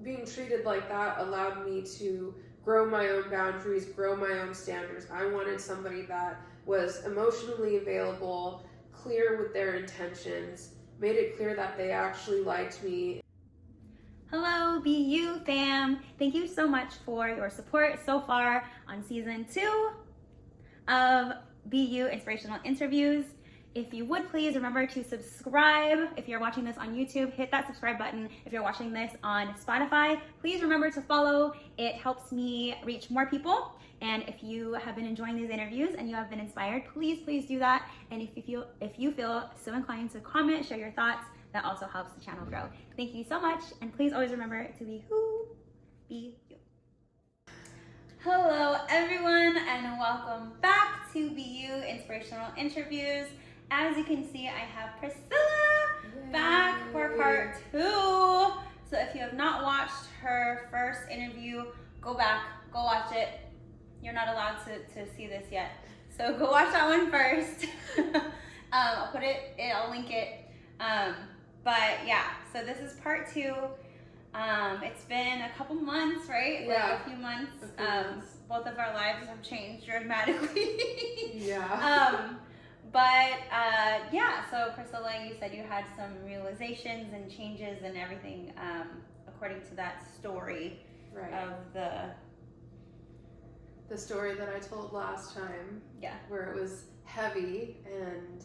being treated like that allowed me to grow my own boundaries, grow my own standards. I wanted somebody that was emotionally available, clear with their intentions, made it clear that they actually liked me. Hello, BU fam. Thank you so much for your support so far on season 2 of BU Inspirational Interviews. If you would please remember to subscribe. If you're watching this on YouTube, hit that subscribe button. If you're watching this on Spotify, please remember to follow. It helps me reach more people. And if you have been enjoying these interviews and you have been inspired, please do that. And if you feel so inclined to comment, share your thoughts, that also helps the channel grow. Thank you so much, and please always remember to be who, be you. Hello everyone, and welcome back to BU Inspirational Interviews. As you can see, I have Priscilla back for part 2. So if you have not watched her first interview, go back, go watch it. You're not allowed to see this yet. So go watch that one first. I'll link it. But yeah, so this is part 2. It's been a couple months, right? Yeah. Like a few months. Both of our lives have changed dramatically. Yeah. Yeah, so Priscilla, you said you had some realizations and changes and everything according to that story of the story that I told last time. Yeah. Where it was heavy, and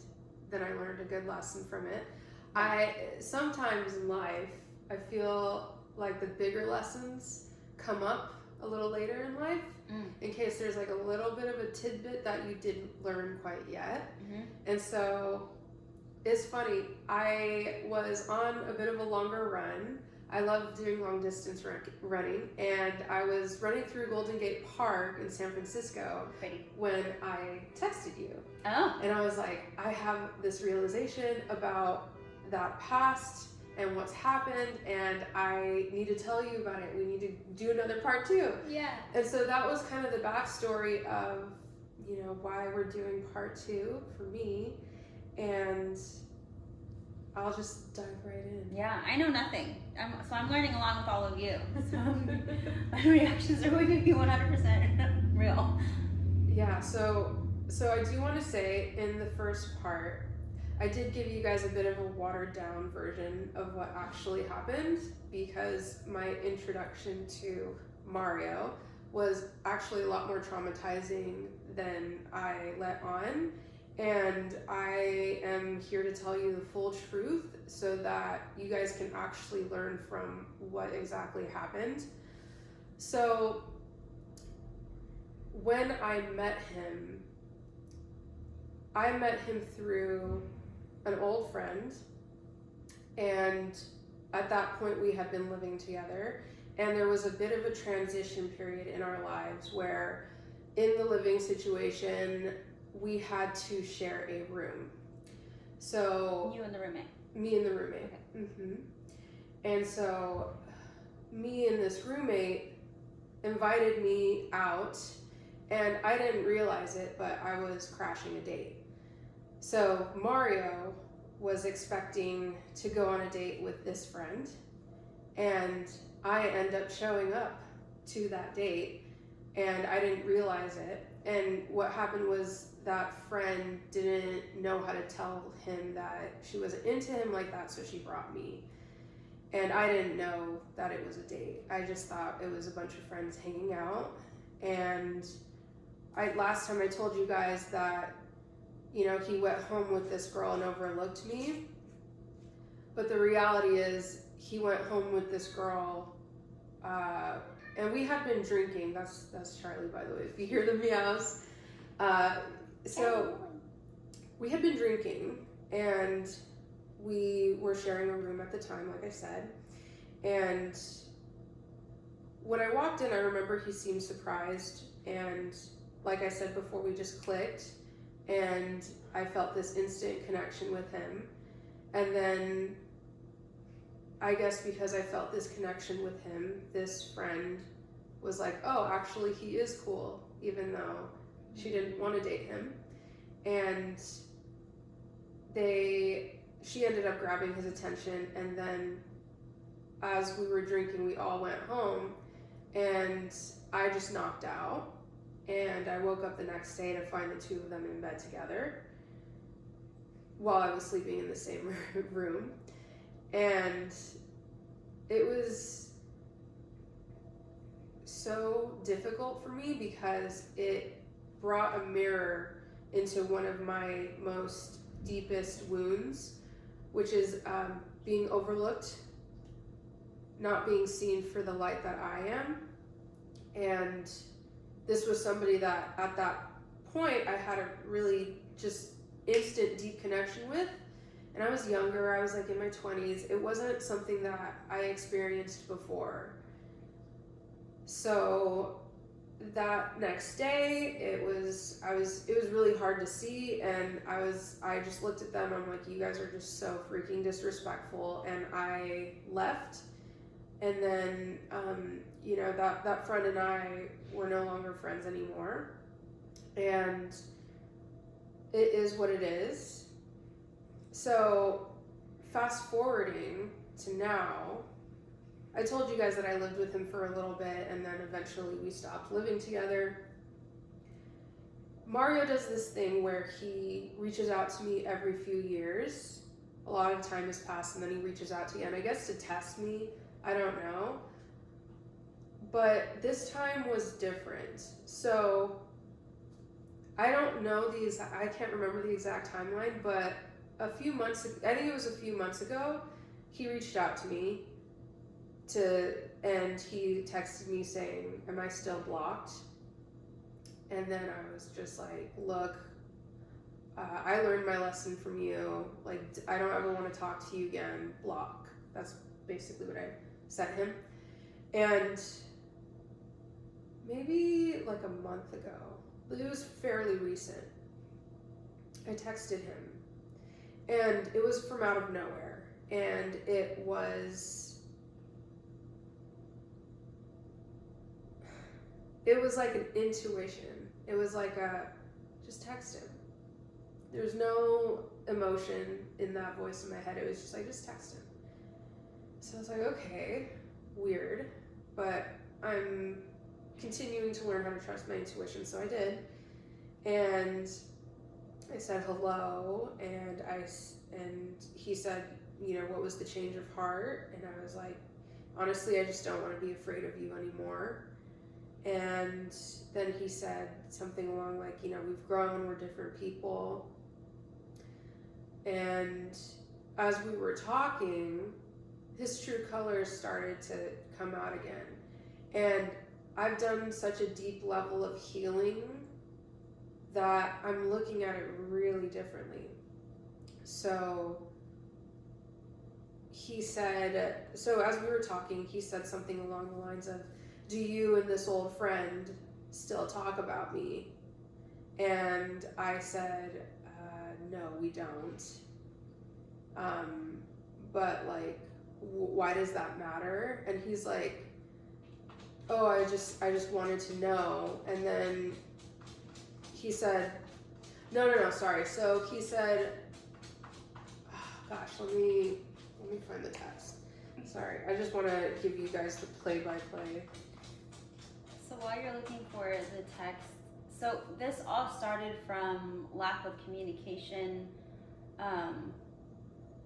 then I learned a good lesson from it. Sometimes in life, I feel like the bigger lessons come up a little later in life, in case there's like a little bit of a tidbit that you didn't learn quite yet. And so it's funny, I was on a bit of a longer run. I love doing long distance running, and I was running through Golden Gate Park in San Francisco when I texted you. Oh. And I was like, I have this realization about that past and what's happened, and I need to tell you about it. We need to do another part 2. Yeah. And so that was kind of the backstory of, why we're doing part 2 for me. And I'll just dive right in. Yeah, I know nothing. So I'm learning along with all of you. So my reactions are going to be 100% real. Yeah, so I do want to say in the first part, I did give you guys a bit of a watered down version of what actually happened, because my introduction to Mario was actually a lot more traumatizing than I let on. And I am here to tell you the full truth so that you guys can actually learn from what exactly happened. So when I met him through an old friend, and at that point we had been living together, and there was a bit of a transition period in our lives where in the living situation we had to share a room. So You and the roommate. Me and the roommate. Okay. And so me and this roommate invited me out, and I didn't realize it, but I was crashing a date. So Mario was expecting to go on a date with this friend, and I end up showing up to that date, and I didn't realize it. And what happened was that friend didn't know how to tell him that she wasn't into him like that, so she brought me. And I didn't know that it was a date. I just thought it was a bunch of friends hanging out. And last time I told you guys that, he went home with this girl and overlooked me. But the reality is he went home with this girl, and we had been drinking. That's Charlie, by the way, if you hear the meows. So we had been drinking, and we were sharing a room at the time, like I said. And when I walked in, I remember he seemed surprised, and like I said before, we just clicked, and I felt this instant connection with him. And then I guess because I felt this connection with him, this friend was like, oh, actually he is cool, even though she didn't want to date him. And she ended up grabbing his attention, and then as we were drinking, we all went home, and I just knocked out. And I woke up the next day to find the two of them in bed together while I was sleeping in the same room. And it was so difficult for me because it brought a mirror into one of my most deepest wounds, which is being overlooked, not being seen for the light that I am. And this was somebody that at that point I had a really just instant deep connection with. And I was younger, I was like in my 20s. It wasn't something that I experienced before. So that next day, it was really hard to see, and I just looked at them. I'm like, you guys are just so freaking disrespectful, and I left. And then that friend and I were no longer friends anymore, and it is what it is. So fast forwarding to now, I told you guys that I lived with him for a little bit, and then eventually we stopped living together. Mario does this thing where he reaches out to me every few years. A lot of time has passed, and then he reaches out to me, and I guess to test me, I don't know. But this time was different. So I don't know I can't remember the exact timeline, but I think it was a few months ago, he reached out to me and he texted me saying, am I still blocked? And then I was just like, look, I learned my lesson from you. Like, I don't ever want to talk to you again. Block. That's basically what I sent him. And maybe like a month ago, it was fairly recent, I texted him. And it was from out of nowhere. And it was like an intuition. It was like just text him. There's no emotion in that voice in my head. It was just like, just text him. So I was like, okay, weird. But I'm continuing to learn how to trust my intuition, so I did. And I said hello, and he said, what was the change of heart? And I was like, honestly, I just don't want to be afraid of you anymore. And then he said something along like, we've grown, we're different people. And as we were talking, his true colors started to come out again. And I've done such a deep level of healing that I'm looking at it really differently. So as we were talking, he said something along the lines of, do you and this old friend still talk about me? And I said, no, we don't. But like, why does that matter? And he's like, oh, I just wanted to know. And then he said, no, sorry. So he said, oh, gosh, let me find the text. Sorry, I just want to give you guys the play-by-play. So while you're looking for the text, so this all started from lack of communication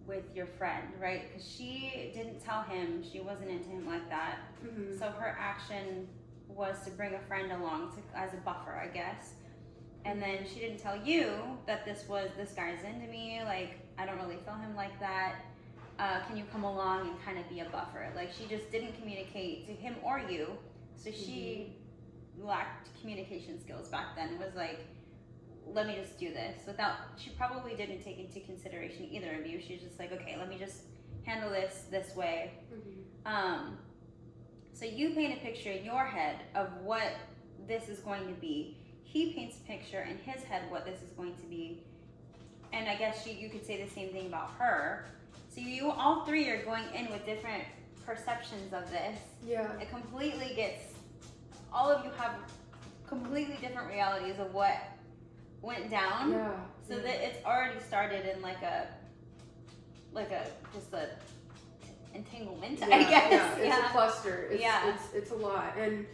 with your friend, right? Because she didn't tell him she wasn't into him like that. Mm-hmm. So her action was to bring a friend along as a buffer, I guess. And then she didn't tell you that this guy's into me, like, I don't really feel him like that. Can you come along and kind of be a buffer? Like, she just didn't communicate to him or you. So she lacked communication skills back then. It was like, let me just do this she probably didn't take into consideration either of you. She's just like, okay, let me just handle this way. Mm-hmm. So you paint a picture in your head of what this is going to be. He paints a picture in his head what this is going to be. And I guess you could say the same thing about her. So you all three are going in with different perceptions of this. Yeah. It completely all of you have completely different realities of what went down. Yeah. So that it's already started in entanglement, Yeah, I guess. Yeah, it's a cluster. Yeah. It's a lot. And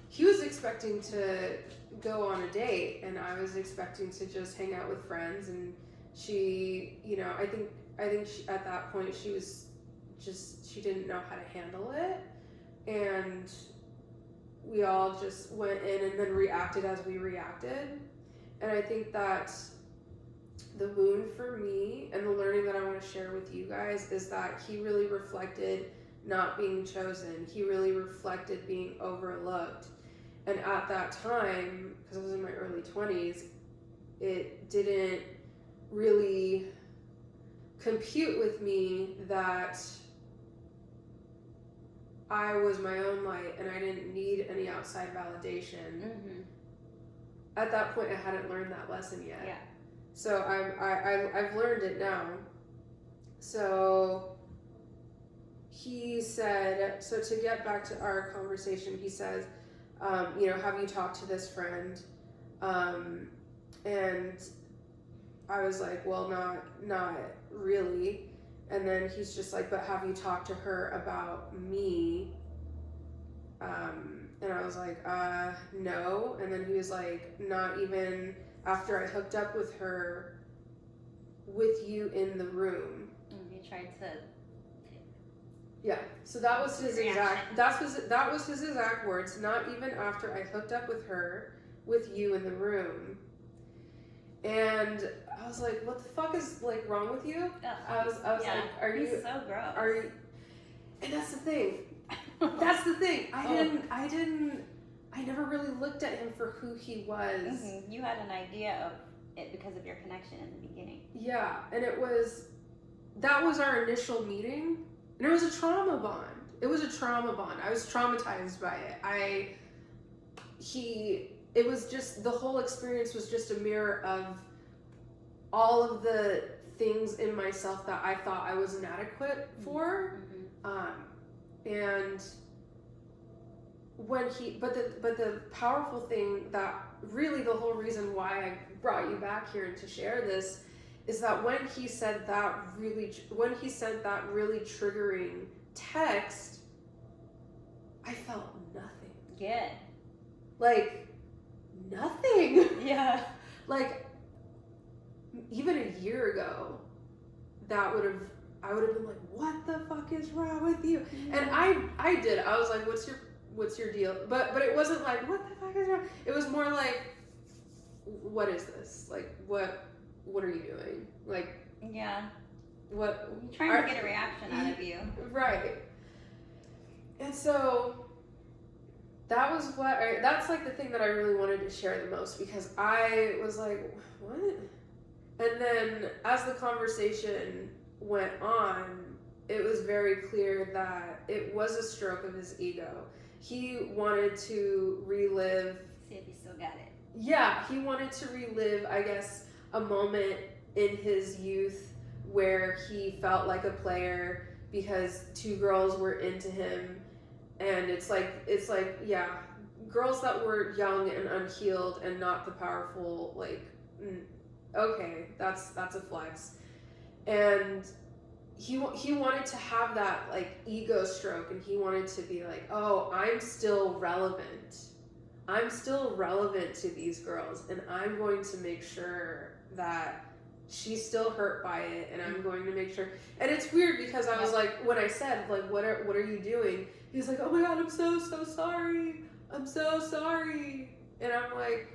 he was expecting to go on a date, and I was expecting to just hang out with friends. And she, you know, I think she, at that point she was just, she didn't know how to handle it, and we all just went in and then reacted as we reacted. And I think that the wound for me and the learning that I want to share with you guys is that he really reflected not being chosen. He really reflected being overlooked. And at that time, because I was in my early 20s, it didn't really compute with me that I was my own light and I didn't need any outside validation. Mm-hmm. At that point, I hadn't learned that lesson yet. Yeah. So I've learned it now. So he said, so to get back to our conversation, he says, you know, have you talked to this friend? And I was like, well, not really. And then he's just like, but have you talked to her about me? And I was like, no. And then he was like, not even after I hooked up with her, with you in the room. And you tried to. Yeah. So that was his Reaction. that was his exact words. Not even after I hooked up with her, with you in the room. And I was like, what the fuck is like wrong with you? I was Yeah. like, are He's you so gross. are you? And that's the thing. That's the thing. I never really looked at him for who he was. Mm-hmm. You had an idea of it because of your connection in the beginning. Yeah, and that was our initial meeting, and it was a trauma bond. It was a trauma bond. I was traumatized by it. It was just, the whole experience was just a mirror of all of the things in myself that I thought I was inadequate for. Mm-hmm. And when but the powerful thing, that really the whole reason why I brought you back here to share this, is that when he said that really triggering text, I felt nothing. Yeah. Like nothing. Yeah. Like even a year ago, I would have been like, what the fuck is wrong with you? Mm-hmm. And I did. I was like, what's your deal? But it wasn't like, what the fuck is wrong? It was more like, what is this? Like, what are you doing? Like, yeah. What? I'm trying to get a reaction out of you. Right. And so that's like the thing that I really wanted to share the most, because I was like, what? And then as the conversation went on, it was very clear that it was a stroke of his ego. He wanted to relive. See if he still got it. Yeah, he wanted to relive, I guess, a moment in his youth where he felt like a player because two girls were into him. And it's like, yeah, girls that were young and unhealed and not the powerful, like, okay, that's a flex. And he wanted to have that like ego stroke, and he wanted to be like, oh, I'm still relevant to these girls, and I'm going to make sure that she's still hurt by it, and I'm going to make sure. And it's weird because I was like, when I said like, what are you doing? He's like, oh my god, I'm so sorry. I'm so sorry. And I'm like,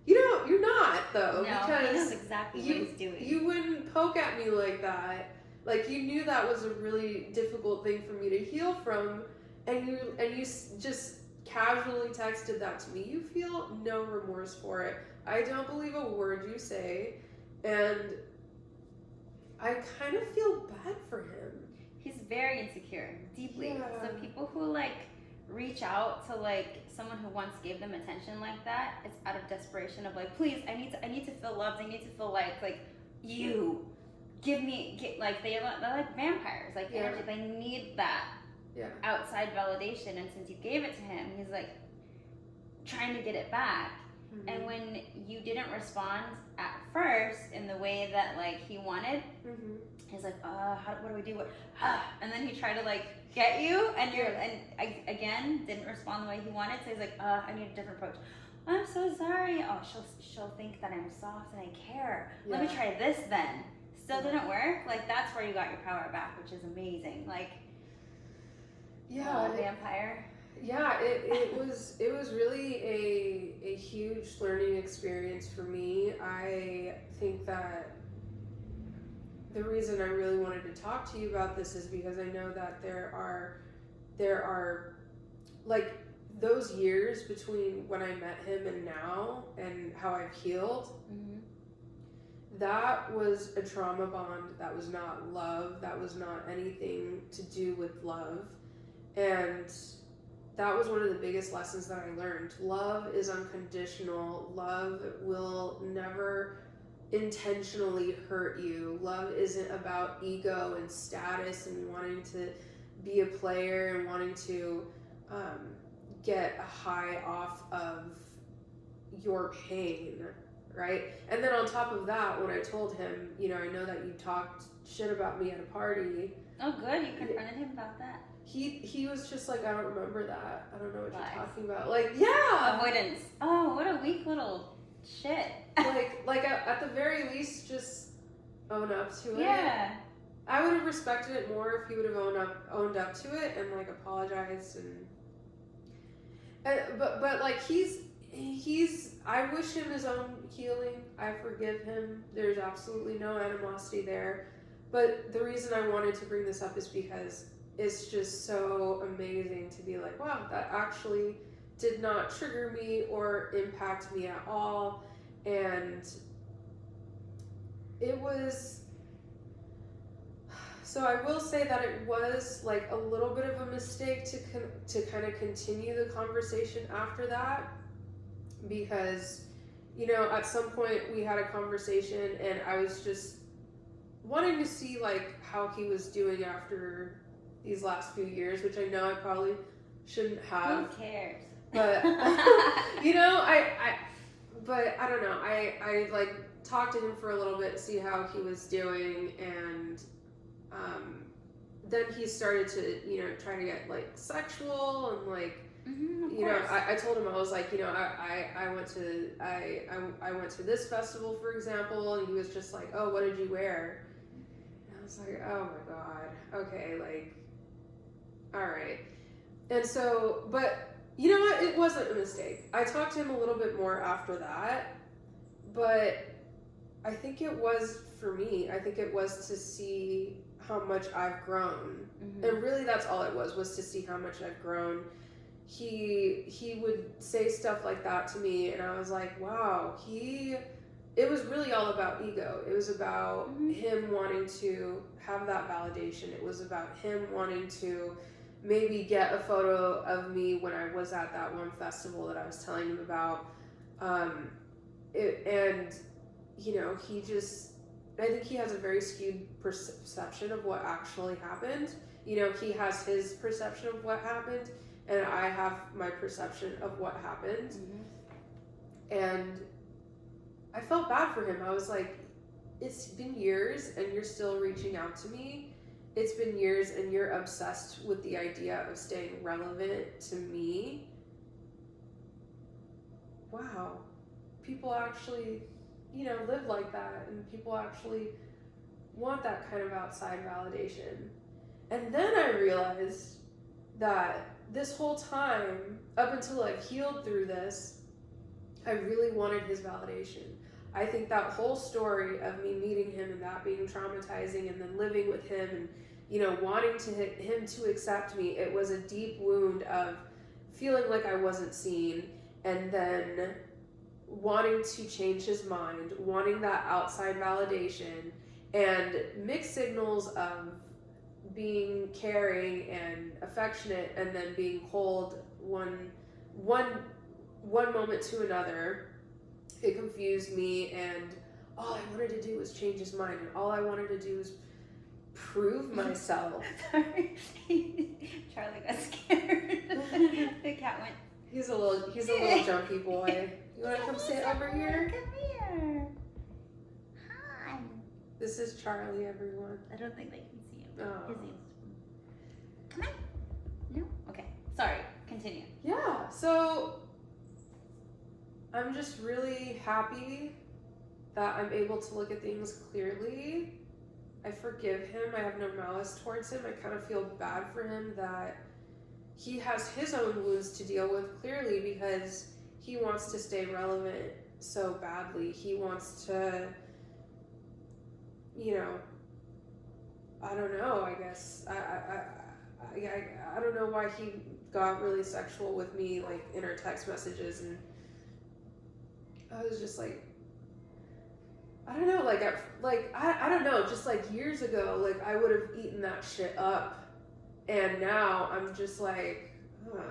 you're not though, no, because he knows exactly what he's doing. You wouldn't poke at me like that. Like, you knew that was a really difficult thing for me to heal from, and you just casually texted that to me. You feel no remorse for it. I don't believe a word you say, and I kind of feel bad for him. He's very insecure, deeply. Yeah. So people who like reach out to like someone who once gave them attention like that, it's out of desperation of like, please, I need to feel loved. I need to feel like you like they're like vampires, like energy. They need that outside validation, and since you gave it to him, he's like trying to get it back. Mm-hmm. And when you didn't respond at first in the way that like he wanted, mm-hmm. he's like, what do we do? And then he tried to like get you, and again didn't respond the way he wanted. So he's like, I need a different approach. I'm so sorry. Oh, she'll think that I'm soft and I care. Let me try this then. Still didn't work. Like that's where you got your power back, which is amazing. Like, vampire. Yeah, it was really a huge learning experience for me. I think that the reason I really wanted to talk to you about this is because I know that there are like those years between when I met him and now and how I've healed. Mm-hmm. That was a trauma bond. That was not love. That was not anything to do with love. And that was one of the biggest lessons that I learned. Love is unconditional. Love will never intentionally hurt you. Love isn't about ego and status and wanting to be a player and wanting to get a high off of your pain, right? And then on top of that, when I told him, I know that you talked shit about me at a party. Oh, good. You confronted him about that. He was just like, I don't remember that. I don't know what you're talking about. Like, yeah. Avoidance. Oh, what a weak little shit. like at the very least, just own up to it. Yeah. I would have respected it more if he would have owned up to it and like apologized but like he's I wish him his own healing. I forgive him. There's absolutely no animosity there. But the reason I wanted to bring this up is because it's just so amazing to be like, wow, that actually did not trigger me or impact me at all. And it was, so I will say that it was like a little bit of a mistake to kind of continue the conversation after that, because, at some point we had a conversation and I was just wanting to see like how he was doing after these last few years, which I know I probably shouldn't have. Who cares? But but I don't know. I like talked to him for a little bit, see how he was doing, and then he started to try to get like sexual and like I told him, I was like, I went to this festival, for example, and he was just like, oh, what did you wear? And I was like, oh my god, okay, like, all right. And so, but you know what? It wasn't a mistake. I talked to him a little bit more after that, but I think it was for me. I think it was to see how much I've grown. Mm-hmm. And really that's all it was to see how much I've grown. He would say stuff like that to me and I was like, wow, it was really all about ego. It was about him wanting to have that validation. It was about him wanting to maybe get a photo of me when I was at that one festival that I was telling him about. I think he has a very skewed perception of what actually happened. He has his perception of what happened, and I have my perception of what happened. Mm-hmm. And I felt bad for him. I was like, it's been years and you're still reaching out to me. It's been years and you're obsessed with the idea of staying relevant to me. Wow. People actually, live like that, and people actually want that kind of outside validation. And then I realized that this whole time, up until I've healed through this, I really wanted his validation. I think that whole story of me meeting him and that being traumatizing, and then living with him and wanting him to accept me, it was a deep wound of feeling like I wasn't seen, and then wanting to change his mind, wanting that outside validation, and mixed signals of being caring and affectionate, and then being cold one moment to another. It confused me, and all I wanted to do was change his mind, and all I wanted to do was prove myself. Sorry. Charlie got scared. The cat went. He's a little junkie boy. You want to come sit over here? Come here. Hi. This is Charlie, everyone. I don't think they can see him. Oh. His name's... Come on. No? Okay. Sorry. Continue. Yeah, so I'm just really happy that I'm able to look at things clearly. I forgive him. I have no malice towards him. I kind of feel bad for him that he has his own wounds to deal with clearly because he wants to stay relevant so badly. He wants to, you know, I don't know, I guess. I don't know why he got really sexual with me, like, in our text messages, and I was just like, I don't know, I don't know, just like years ago, like, I would have eaten that shit up, and now I'm just like, huh.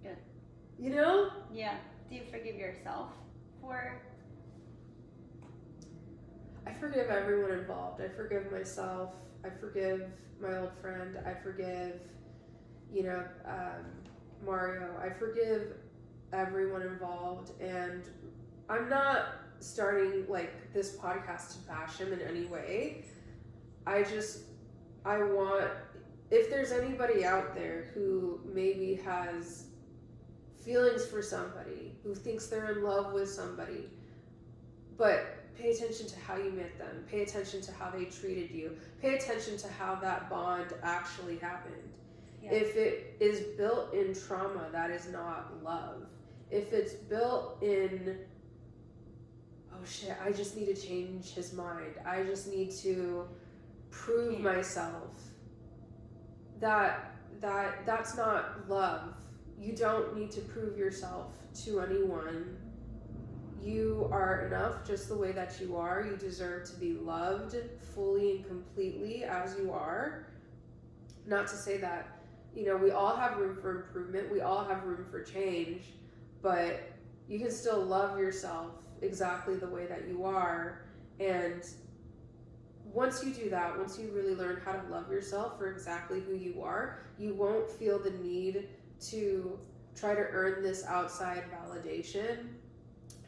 Good. You know? Yeah. Do you forgive yourself for... I forgive everyone involved. I forgive myself. I forgive my old friend. I forgive, you know, Mario. I forgive everyone involved, and I'm not starting like this podcast to bash him in any way. I want, if there's anybody out there who maybe has feelings for somebody, who thinks they're in love with somebody, but pay attention to how you met them, pay attention to how they treated you, pay attention to how that bond actually happened. Yeah. If it is built in trauma, that is not love. If it's built in, oh shit, I just need to change his mind, I just need to prove myself, that's not love. You don't need to prove yourself to anyone. You are enough just the way that you are. You deserve to be loved fully and completely as you are. Not to say that, you know, we all have room for improvement, we all have room for change, but you can still love yourself exactly the way that you are. And once you do that, once you really learn how to love yourself for exactly who you are, you won't feel the need to try to earn this outside validation.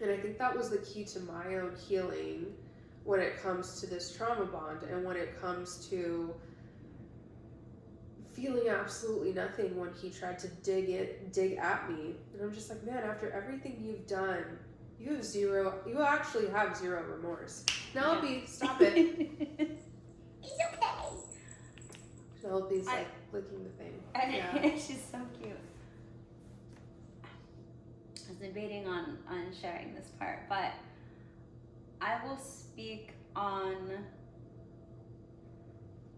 And I think that was the key to my own healing when it comes to this trauma bond, and when it comes to feeling absolutely nothing when he tried to dig at me. And I'm just like, man, after everything you've done, you actually have zero remorse. Penelope, stop it. It's okay. Penelope's like licking the thing. Yeah. She's so cute. I was debating on sharing this part, but I will speak on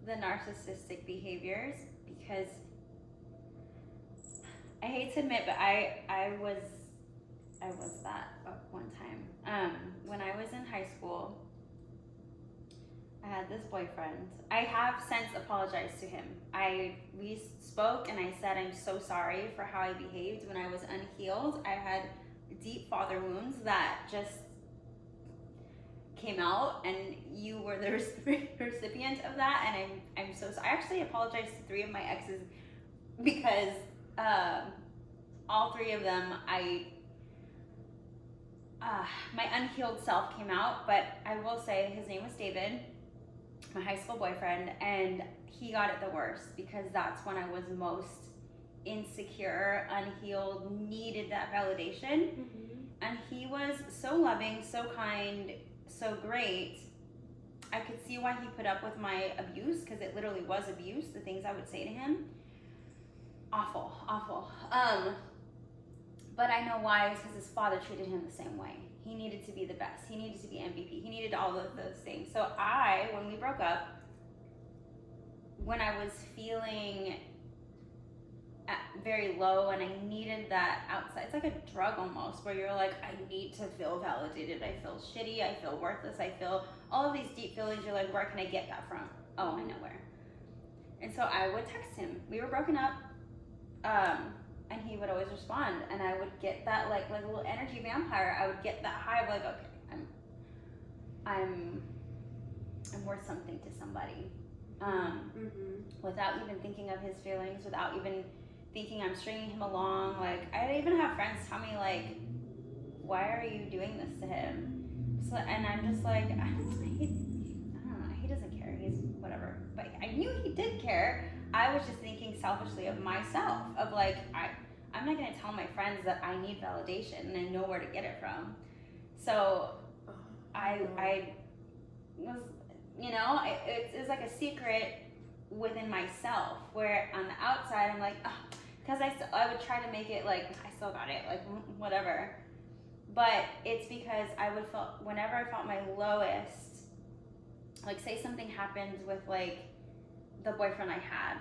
the narcissistic behaviors because I hate to admit, but I was that at one time. When I was in high school, I had this boyfriend. I have since apologized to him. We spoke and I said I'm so sorry for how I behaved when I was unhealed. I had deep father wounds that just came out, and you were the recipient of that, and I'm so sorry. I actually apologized to 3 of my exes because all 3 of them my unhealed self came out. But I will say his name was David, my high school boyfriend, and he got it the worst because that's when I was most insecure, unhealed, needed that validation. Mm-hmm. And he was so loving, so kind, so great. I could see why he put up with my abuse, because it literally was abuse, the things I would say to him. Awful. But I know why. It's because his father treated him the same way. He needed to be the best. He needed to be MVP. He needed all of those things. So when we broke up, when I was feeling very low and I needed that outside, it's like a drug almost, where you're like, I need to feel validated. I feel shitty. I feel worthless. I feel all of these deep feelings. You're like, where can I get that from? Oh, I know where. And so I would text him. We were broken up. And he would always respond, and I would get that like a little energy vampire. I would get that high of like, okay, I'm worth something to somebody, without even thinking of his feelings, without even thinking I'm stringing him along. Like, I even have friends tell me, like, why are you doing this to him? So, and I'm just like, I don't know, he doesn't care, he's whatever. But I knew he did care. I was just thinking selfishly of myself, of like, I'm not gonna tell my friends that I need validation and I know where to get it from. So I was, you know, it's like a secret within myself, where on the outside I'm like, because I would try to make it like, I still got it, like whatever. But it's because I would feel, whenever I felt my lowest, like say something happened with like the boyfriend I had,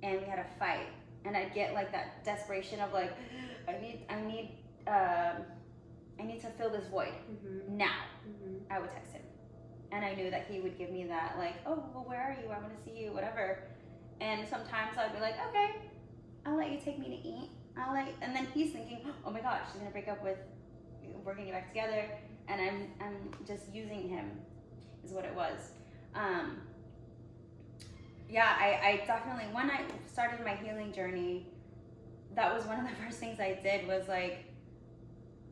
and we had a fight, and I'd get like that desperation of like, I need to fill this void now. I would text him, and I knew that he would give me that like, oh, well, where are you? I want to see you, whatever. And sometimes I'd be like, okay, I'll let you take me to eat. And then he's thinking, oh my gosh, she's gonna break up with, we're gonna get back together, and I'm just using him, is what it was. I definitely, when I started my healing journey, that was one of the first things I did, was like,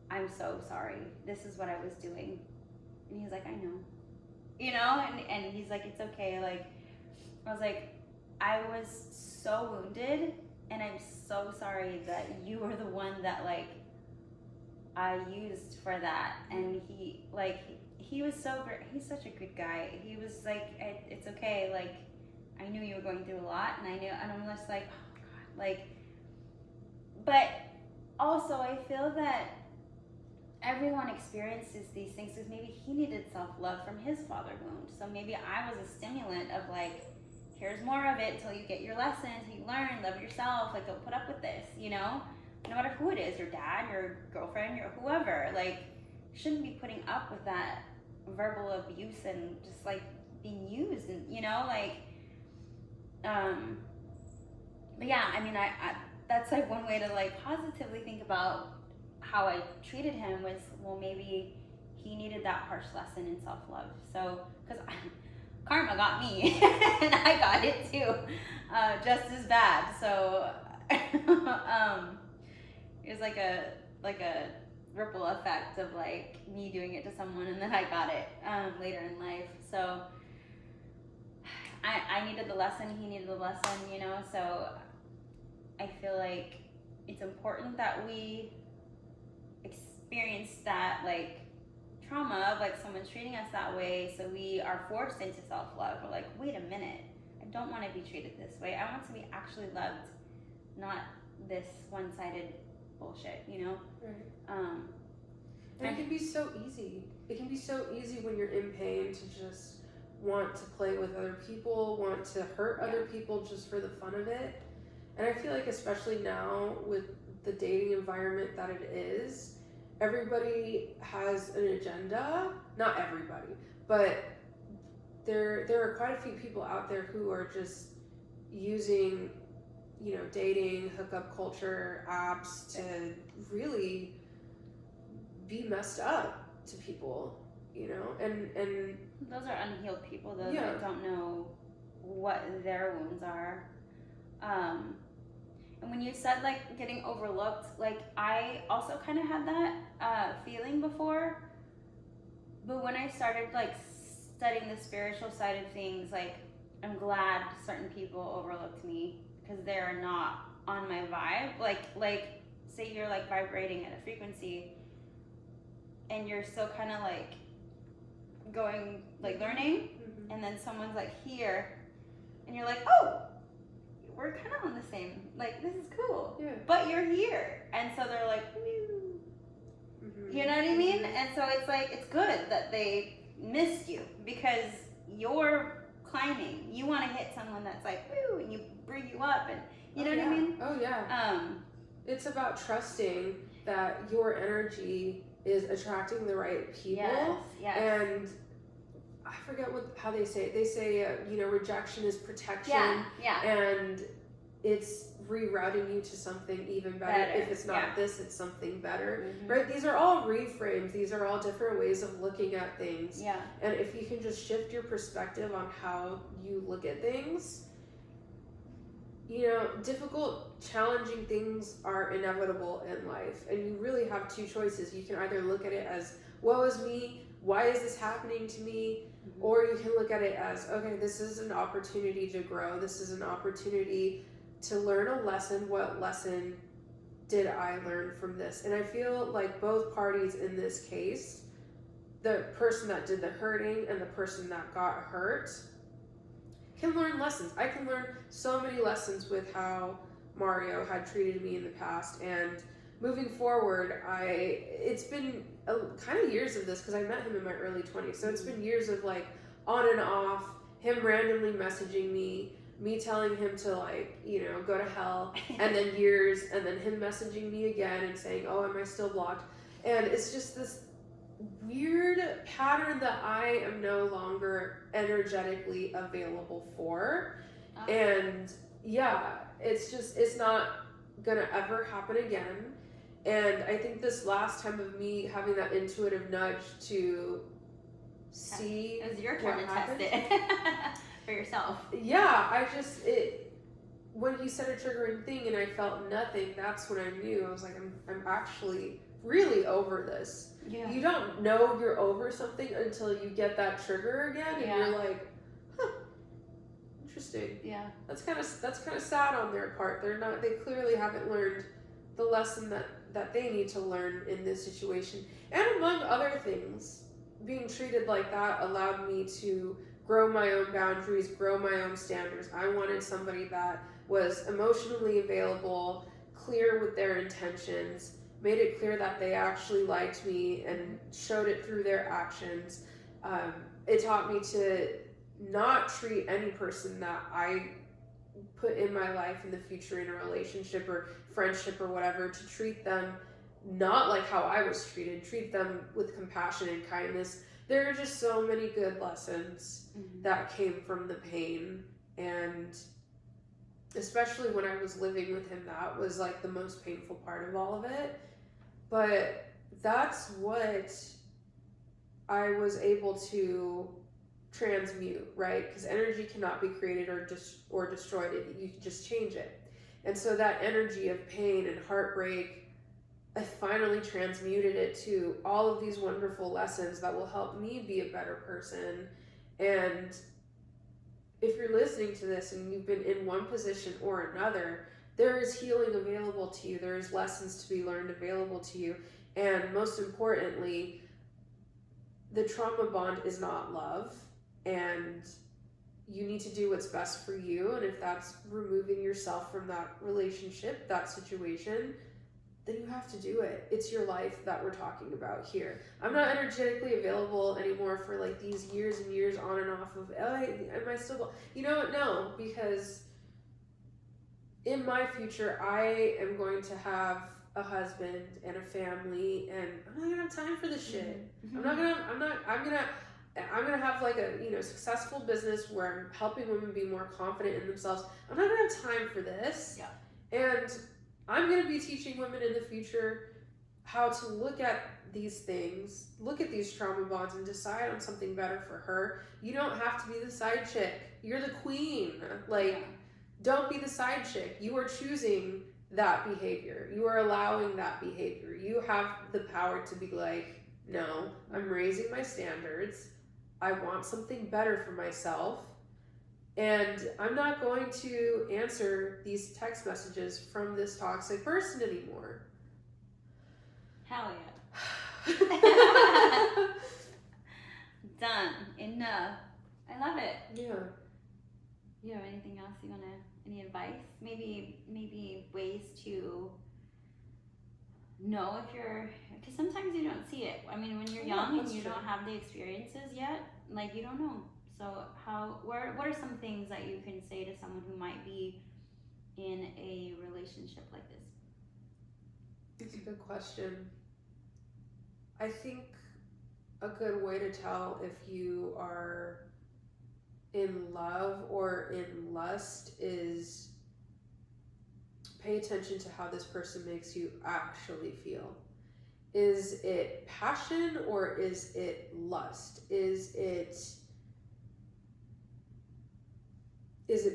I'm so sorry, this is what I was doing. And he's like, I know, you know, and he's like, it's okay. Like, I was like, I was so wounded, and I'm so sorry that you were the one that like I used for that. And he was so great. He's such a good guy. He was like, it's okay. Like, I knew you were going through a lot, and I'm just like, oh God, like, but also I feel that everyone experiences these things because maybe he needed self-love from his father wound. So maybe I was a stimulant of like, here's more of it until you get your lessons, you learn, love yourself, like don't put up with this, you know? No matter who it is, your dad, your girlfriend, your whoever, like, shouldn't be putting up with that verbal abuse and just like being used, and you know, like, but yeah, I mean, I that's like one way to like positively think about how I treated him, was, well, maybe he needed that harsh lesson in self-love. So, because karma got me, and I got it too, just as bad. So, it was like a ripple effect of like me doing it to someone, and then I got it later in life. So, I needed the lesson, he needed the lesson, you know. So, I feel like it's important that we experience that like trauma of like someone's treating us that way, so we are forced into self-love. We're like, wait a minute, I don't want to be treated this way. I want to be actually loved, not this one-sided bullshit, you know. Right. And it can be so easy. It can be so easy when you're in pain to just want to play with other people, want to hurt other people just for the fun of it. And I feel like especially now with the dating environment that it is, everybody has an agenda. Not everybody, but there are quite a few people out there who are just using, you know, dating, hookup culture, apps to really be messed up to people, you know, and those are unhealed people, those that don't know what their wounds are. And when you said like getting overlooked, like I also kind of had that feeling before, but when I started like studying the spiritual side of things, like I'm glad certain people overlooked me because they're not on my vibe. Like say you're like vibrating at a frequency and you're still kind of like going like learning, and then someone's like here and you're like, oh, we're kind of on the same, like, this is cool, but you're here, and so they're like, you know what I mean? And so it's like, it's good that they missed you because you're climbing. You want to hit someone that's like, woo, and you bring you up, and you know what I mean? Oh yeah. It's about trusting that your energy is attracting the right people. Yes. And I forget how they say it. They say, you know, rejection is protection. Yeah. And it's rerouting you to something even better. If it's not this, it's something better. Right? These are all reframes. These are all different ways of looking at things. Yeah. And if you can just shift your perspective on how you look at things, difficult, challenging things are inevitable in life, and you really have two choices. You can either look at it as, woe is me, why is this happening to me? Or you can look at it as, okay, this is an opportunity to grow. This is an opportunity to learn a lesson. What lesson did I learn from this? And I feel like both parties in this case, the person that did the hurting and the person that got hurt, can learn lessons. I can learn so many lessons with how Mario had treated me in the past, and moving forward, it's been kind of years of this, because I met him in my early 20s, so it's been years of like on and off, him randomly messaging me telling him to go to hell, and then years, and then him messaging me again and saying, oh, am I still blocked? And it's just this weird pattern that I am no longer energetically available for. And yeah, it's not gonna ever happen again. And I think this last time of me having that intuitive nudge to see it was your turn to test it for yourself. Yeah, when he said a triggering thing and I felt nothing, that's when I knew. I was like, I'm actually really over this. Yeah. You don't know you're over something until you get that trigger again, and you're like, huh, interesting. Yeah. That's kind of sad on their part. They clearly haven't learned the lesson that they need to learn in this situation. And among other things, being treated like that allowed me to grow my own boundaries, grow my own standards. I wanted somebody that was emotionally available, clear with their intentions, made it clear that they actually liked me, and showed it through their actions. It taught me to not treat any person that I put in my life in the future in a relationship or friendship or whatever, to treat them not like how I was treated, treat them with compassion and kindness. There are just so many good lessons that came from the pain, and especially when I was living with him, that was like the most painful part of all of it. But that's what I was able to transmute, right? Because energy cannot be created or destroyed. You can just change it. And so that energy of pain and heartbreak, I finally transmuted it to all of these wonderful lessons that will help me be a better person. And if you're listening to this and you've been in one position or another, there is healing available to you. There is lessons to be learned available to you. And most importantly, the trauma bond is not love. And you need to do what's best for you. And if that's removing yourself from that relationship, that situation, then you have to do it. It's your life that we're talking about here. I'm not energetically available anymore for like these years and years on and off of, am I still, no, because in my future, I am going to have a husband and a family, and I'm not gonna have time for this shit. I'm gonna have like a successful business where I'm helping women be more confident in themselves. I'm not gonna have time for this. Yeah. And I'm gonna be teaching women in the future how to look at these things, look at these trauma bonds, and decide on something better for her. You don't have to be the side chick. You're the queen. Don't be the side chick. You are choosing that behavior. You are allowing that behavior. You have the power to be like, no, I'm raising my standards. I want something better for myself. And I'm not going to answer these text messages from this toxic person anymore. Hell yeah. Done. Enough. I love it. Yeah. You have anything else any advice? Maybe ways to know if you're, because sometimes you don't see it. I mean, when you're young and you don't have the experiences yet, you don't know. So what are some things that you can say to someone who might be in a relationship like this? It's a good question. I think a good way to tell if you are in love or in lust is pay attention to how this person makes you actually feel. Is it passion or is it lust? Is it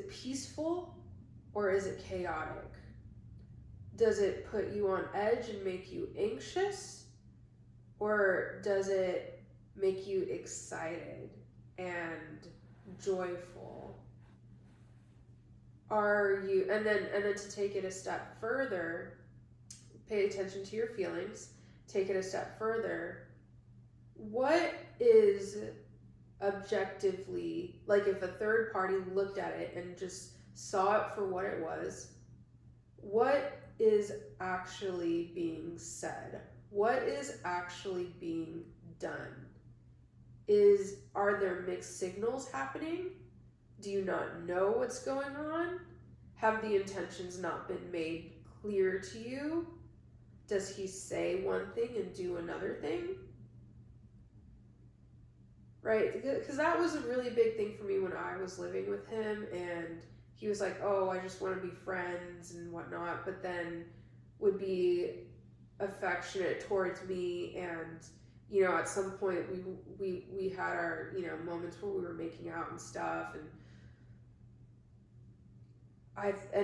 peaceful or is it chaotic? Does it put you on edge and make you anxious, or does it make you excited and joyful? Are you, and then to take it a step further, pay attention to your feelings, take it a step further. What is objectively, like if a third party looked at it and just saw it for what it was, what is actually being said? What is actually being done? Are there mixed signals happening? Do you not know what's going on? Have the intentions not been made clear to you? Does he say one thing and do another thing? Right? Because that was a really big thing for me when I was living with him, and he was like, oh, I just want to be friends and whatnot, but then would be affectionate towards me, and you know, at some point we had our, you know, moments where we were making out and stuff, and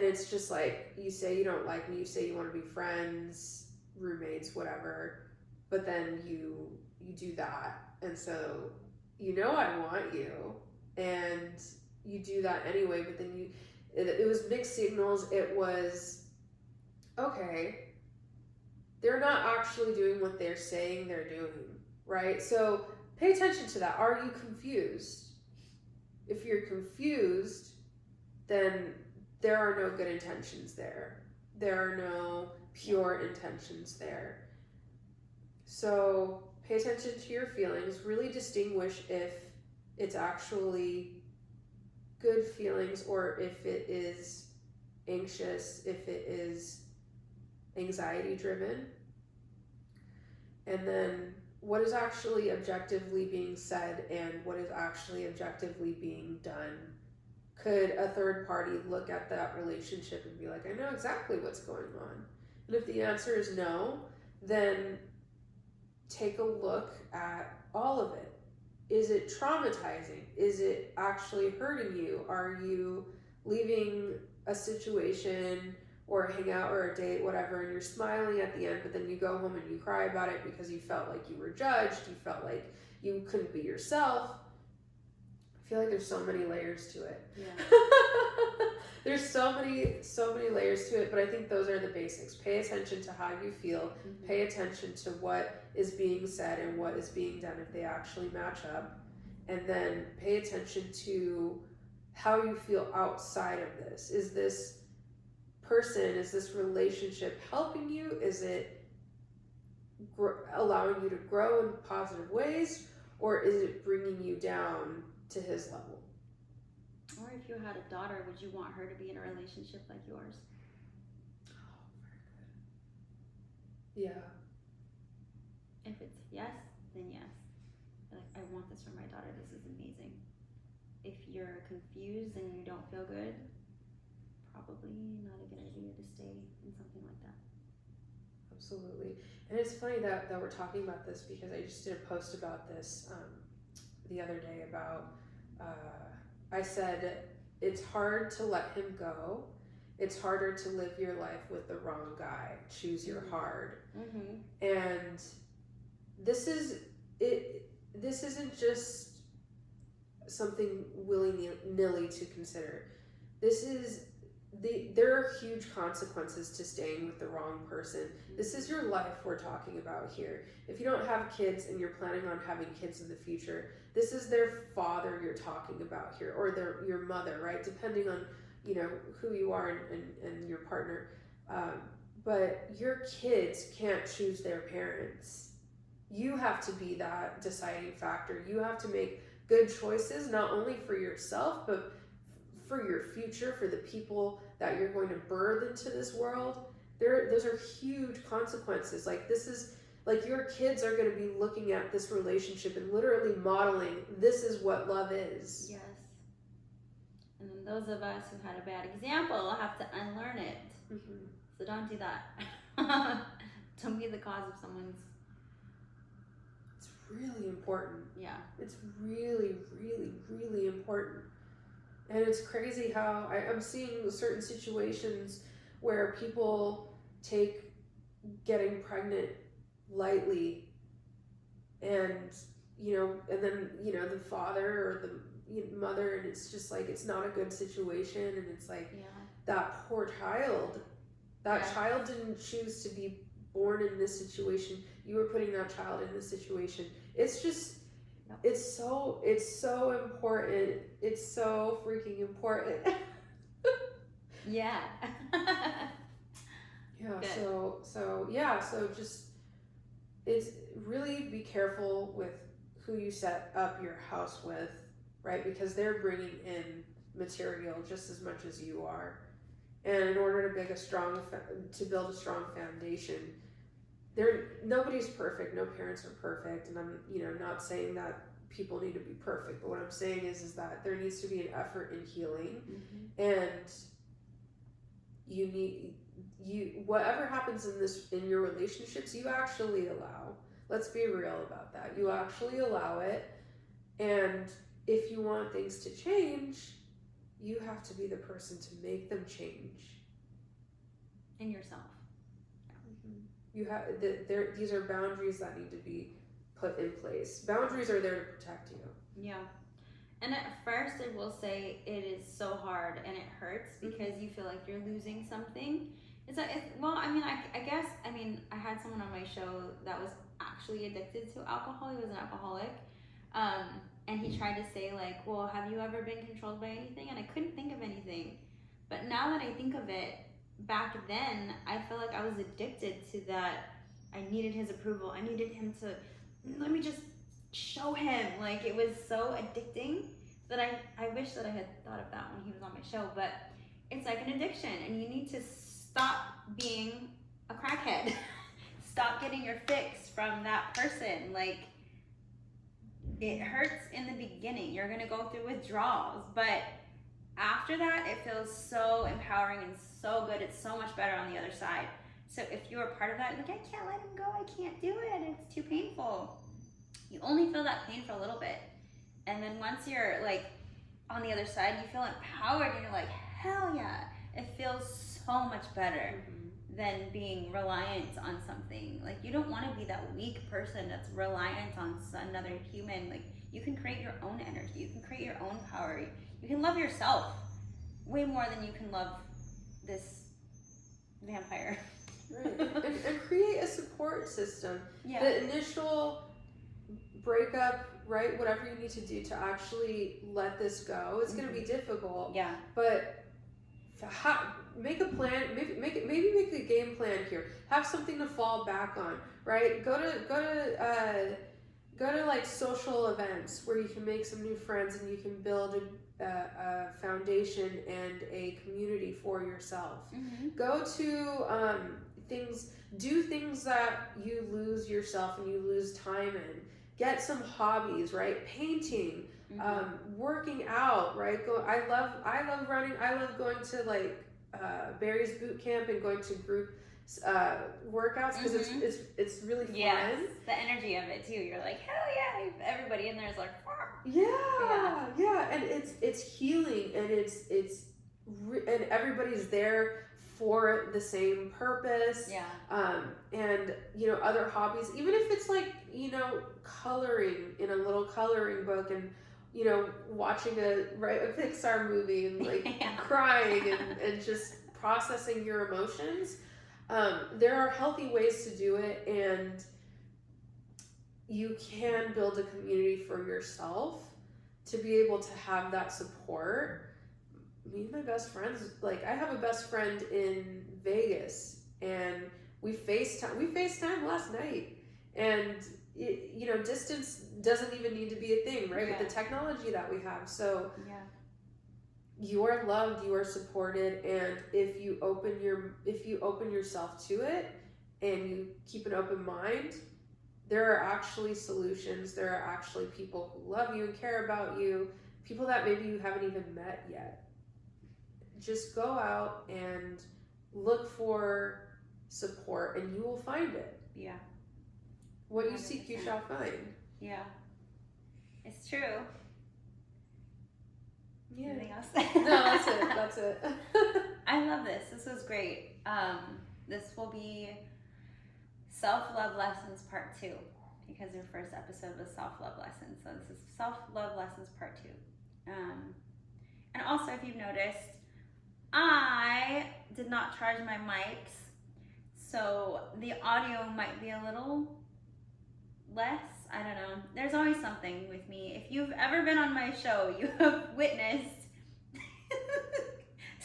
it's just like, you say you don't like me, you say you want to be friends, roommates, whatever, but then you do that, and so you know I want you, and you do that anyway, but then it was mixed signals. It was, okay, they're not actually doing what they're saying they're doing, right? So pay attention to that. Are you confused? If you're confused, then there are no good intentions there. There are no pure intentions there. So pay attention to your feelings. Really distinguish if it's actually good feelings or if it is anxious, if it is anxiety driven. And then what is actually objectively being said and what is actually objectively being done. Could a third party look at that relationship and be like, I know exactly what's going on? And if the answer is no, then take a look at all of it. Is it traumatizing? Is it actually hurting you? Are you leaving a situation or a hangout or a date, whatever, and you're smiling at the end, but then you go home and you cry about it because you felt like you were judged, you felt like you couldn't be yourself? I feel like there's so many layers to it. Yeah. There's so many layers to it, but I think those are the basics. Pay attention to how you feel. Mm-hmm. Pay attention to what is being said and what is being done if they actually match up. And then pay attention to how you feel outside of this. Is this person, is this relationship helping you? Is it allowing you to grow in positive ways? Or is it bringing you down to his level? Or if you had a daughter, would you want her to be in a relationship like yours? Oh, very good. Yeah. If it's yes, then yes. Like, I want this for my daughter. This is amazing. If you're confused and you don't feel good, probably not a good idea to stay in something like that. Absolutely. And it's funny that we're talking about this because I just did a post about this the other day about I said it's hard to let him go. It's harder to live your life with the wrong guy. Choose your hard. Mm-hmm. And this isn't just something willy-nilly to consider. There are huge consequences to staying with the wrong person. This is your life we're talking about here. If you don't have kids and you're planning on having kids in the future, this is their father you're talking about here, or your mother, right? Depending on, you know, who you are and your partner. But your kids can't choose their parents. You have to be that deciding factor. You have to make good choices, not only for yourself, but for your future, for the people that you're going to birth into this world. Those are huge consequences. Like, this is, like, your kids are going to be looking at this relationship and literally modeling, this is what love is. Yes. And then those of us who had a bad example have to unlearn it. Mm-hmm. So don't do that. Don't be the cause of someone's... It's really important. Yeah. It's really, really, really important. And it's crazy how I'm seeing certain situations where people take getting pregnant lightly, and and then the father or the mother, and it's just like it's not a good situation, and it's like that poor child. That child didn't choose to be born in this situation. You were putting that child in this situation. It's just, it's so important. It's so freaking important. Yeah. Yeah. Good. So just, it's really be careful with who you set up your house with, right? Because they're bringing in material just as much as you are. And in order to build a strong foundation, nobody's perfect. No parents are perfect, and I'm not saying that people need to be perfect. But what I'm saying is that there needs to be an effort in healing, and whatever happens in your relationships, you actually allow. Let's be real about that. You actually allow it, and if you want things to change, you have to be the person to make them change. In yourself. You have these are boundaries that need to be put in place. Boundaries are there to protect you. Yeah. And at first, I will say it is so hard and it hurts because you feel like you're losing something. I guess I had someone on my show that was actually addicted to alcohol. He was an alcoholic. And he tried to say like, well, have you ever been controlled by anything? And I couldn't think of anything. But now that I think of it, back then, I feel like I was addicted to that. I needed his approval. I needed him to, let me just show him. Like, it was so addicting that I wish that I had thought of that when he was on my show. But it's like an addiction, and you need to stop being a crackhead. Stop getting your fix from that person. Like, it hurts in the beginning. You're going to go through withdrawals, but after that, it feels so empowering and so good. It's so much better on the other side. So if you're a part of that, like, I can't let him go, I can't do it, it's too painful. You only feel that pain for a little bit. And then once you're like on the other side, you feel empowered and you're like, hell yeah. It feels so much better than being reliant on something. Like, you don't want to be that weak person that's reliant on another human. Like, you can create your own energy. You can create your own power. You can love yourself way more than you can love this vampire. Right. and create a support system. Yeah. The initial breakup, right? Whatever you need to do to actually let this go, it's going to be difficult. Yeah. But make a plan. Maybe make a game plan here. Have something to fall back on, right? Go to like social events where you can make some new friends and you can build a foundation and a community for yourself. Go to do things that you lose yourself and you lose time in. Get some hobbies, right? Painting, working out, right? I love running. I love going to like Barry's boot camp and going to group workouts because it's really fun. Yes, the energy of it too. You're like, hell yeah! Everybody in there is like, yeah, and it's healing, and and everybody's there for the same purpose. Yeah. And other hobbies, even if it's like coloring in a little coloring book, and watching a Pixar movie and like crying and just processing your emotions. There are healthy ways to do it, and you can build a community for yourself to be able to have that support. Me and my best friends, like I have a best friend in Vegas, and we FaceTime last night, and distance doesn't even need to be a thing, right? With the technology that we have. So you are loved, you are supported, and if you open yourself to it and you keep an open mind, there are actually solutions. There are actually people who love you and care about you, people that maybe you haven't even met yet. Just go out and look for support, and you will find it. Yeah. What you seek, you shall find. Yeah. It's true. Yeah. Anything else? No, that's it. That's it. I love this. This was great. This will be self-love lessons part 2, because your first episode was self-love lessons. So this is self-love lessons part 2. And also, if you've noticed, I did not charge my mics, so the audio might be a little less. I don't know. There's always something with me. If you've ever been on my show, you have witnessed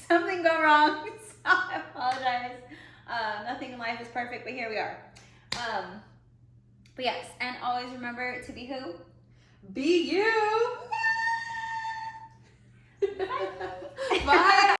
something go wrong. So I apologize. Nothing in life is perfect, but here we are. But yes, and always remember to be who? Be you. Bye. Bye.